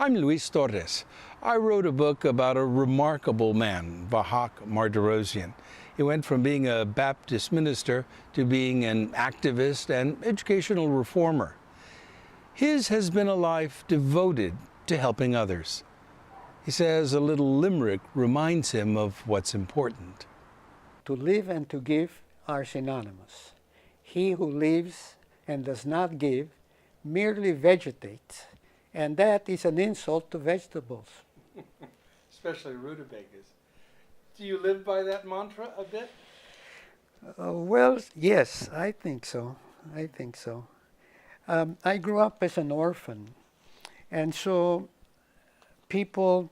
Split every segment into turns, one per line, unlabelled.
I'm Luis Torres. I wrote a book about a remarkable man, Vahac Mardirosian. He went from being a Baptist minister to being an activist and educational reformer. His has been a life devoted to helping others. He says a little limerick reminds him of what's important.
To live and to give are synonymous. He who lives and does not give merely vegetates, and that is an insult to vegetables.
Especially rutabagas. Do you live by that mantra a bit?
Well, yes, I think so. I grew up as an orphan, and so people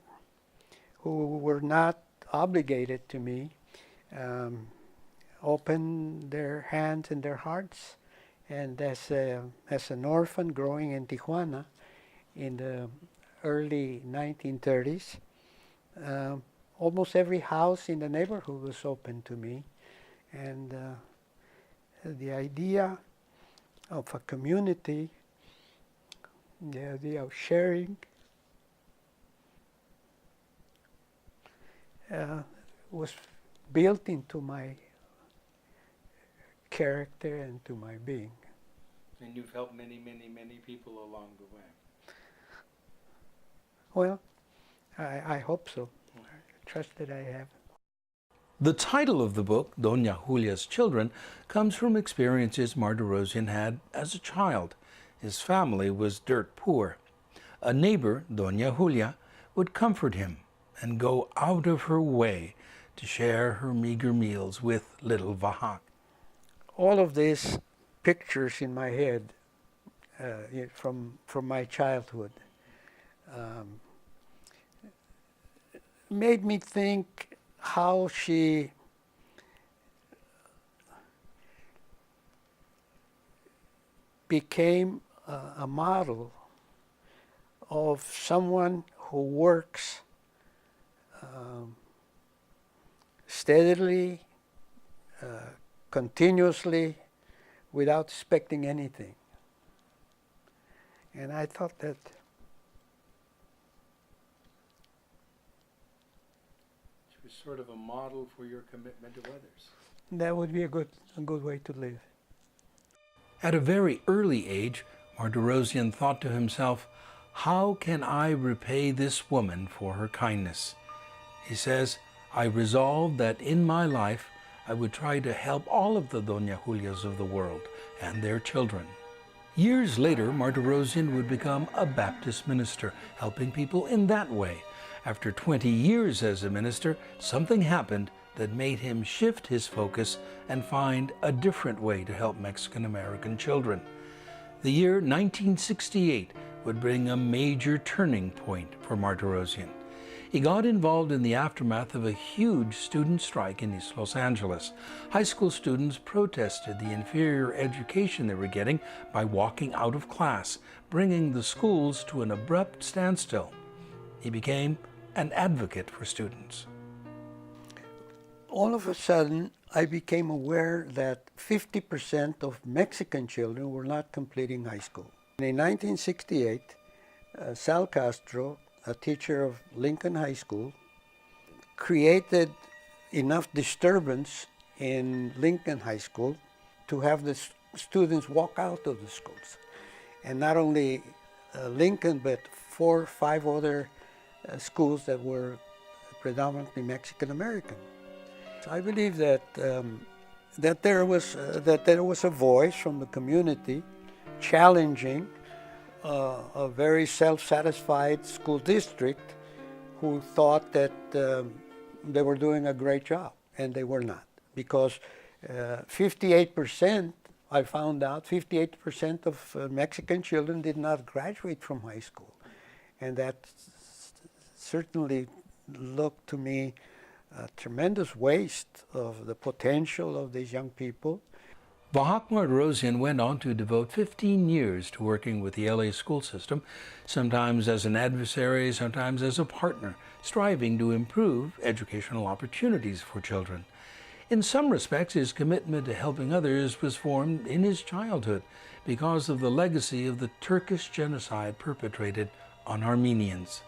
who were not obligated to me opened their hands and their hearts. And as an orphan growing in Tijuana in the early 1930s, almost every house in the neighborhood was open to me. And the idea of a community, the idea of sharing, was built into my character and to my being.
And you've helped many, many, many people along the way.
Well, I hope so. I trust that I have.
The title of the book, Doña Julia's Children, comes from experiences Mardirosian had as a child. His family was dirt poor. A neighbor, Doña Julia, would comfort him and go out of her way to share her meager meals with little Vahac.
All of these pictures in my head from my childhood made me think how she became a model of someone who works steadily, continuously, without expecting anything. And I thought that
she was sort of a model for your commitment to others.
that would be a good way to live.
At a very early age, Mardirosian thought to himself, how can I repay this woman for her kindness? He says, I resolved that in my life I would try to help all of the Doña Julias of the world and their children. Years later, Mardirosian would become a Baptist minister, helping people in that way. After 20 years as a minister, something happened that made him shift his focus and find a different way to help Mexican-American children. The year 1968 would bring a major turning point for Mardirosian. He got involved in the aftermath of a huge student strike in East Los Angeles. High school students protested the inferior education they were getting by walking out of class, bringing the schools to an abrupt standstill. He became an advocate for students.
All of a sudden, I became aware that 50% of Mexican children were not completing high school. In 1968, Sal Castro, a teacher of Lincoln High School, created enough disturbance in Lincoln High School to have the students walk out of the schools. And not only Lincoln, but 4 or 5 other schools that were predominantly Mexican American. So I believe that that there was a voice from the community challenging a very self-satisfied school district who thought that they were doing a great job, and they were not, because 58%, I found out, 58% of Mexican children did not graduate from high school, and that certainly looked to me a tremendous waste of the potential of these young people.
Vahac Mardirosian went on to devote 15 years to working with the LA school system, sometimes as an adversary, sometimes as a partner, striving to improve educational opportunities for children. In some respects, his commitment to helping others was formed in his childhood because of the legacy of the Turkish genocide perpetrated on Armenians.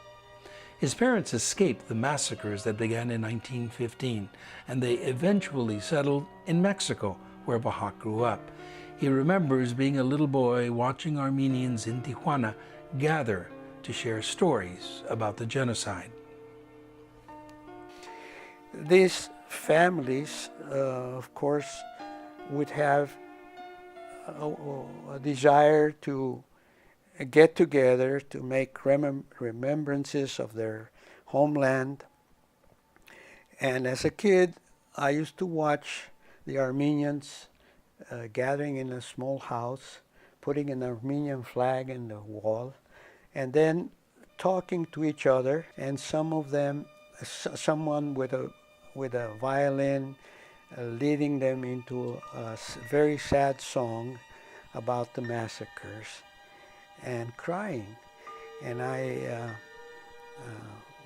His parents escaped the massacres that began in 1915, and they eventually settled in Mexico, where Vahac grew up. He remembers being a little boy watching Armenians in Tijuana gather to share stories about the genocide.
These families, of course, would have a desire to get together to make remembrances of their homeland. And as a kid, I used to watch the Armenians gathering in a small house, putting an Armenian flag in the wall, and then talking to each other, and some of them, someone with a violin, leading them into a very sad song about the massacres, and crying. And I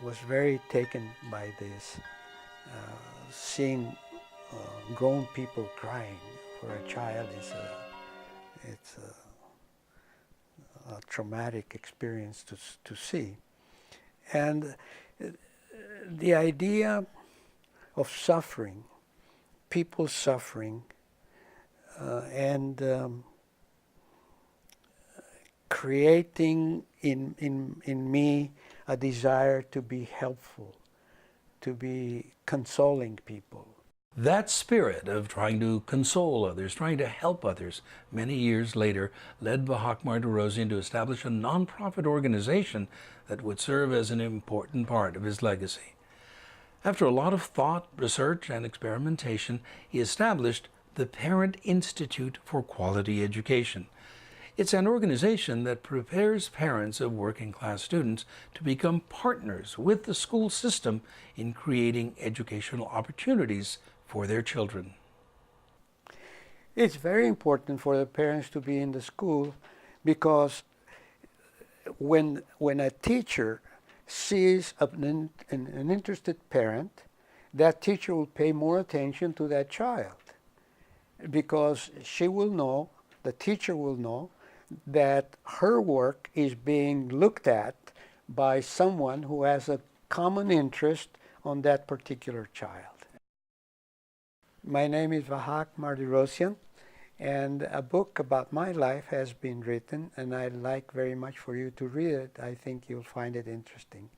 was very taken by this, seeing grown people crying for a child it's a traumatic experience to see. And the idea of suffering, people suffering, and creating in me a desire to be helpful, to be consoling people.
That spirit of trying to console others, trying to help others, many years later led Vahac Mardirosian to establish a nonprofit organization that would serve as an important part of his legacy. After a lot of thought, research, and experimentation, he established the Parent Institute for Quality Education. It's an organization that prepares parents of working-class students to become partners with the school system in creating educational opportunities for their children.
It's very important for the parents to be in the school, because when a teacher sees an interested parent, that teacher will pay more attention to that child, because she will know, the teacher will know, that her work is being looked at by someone who has a common interest on that particular child. My name is Vahac Mardirosian, and a book about my life has been written, and I'd like very much for you to read it. I think you'll find it interesting.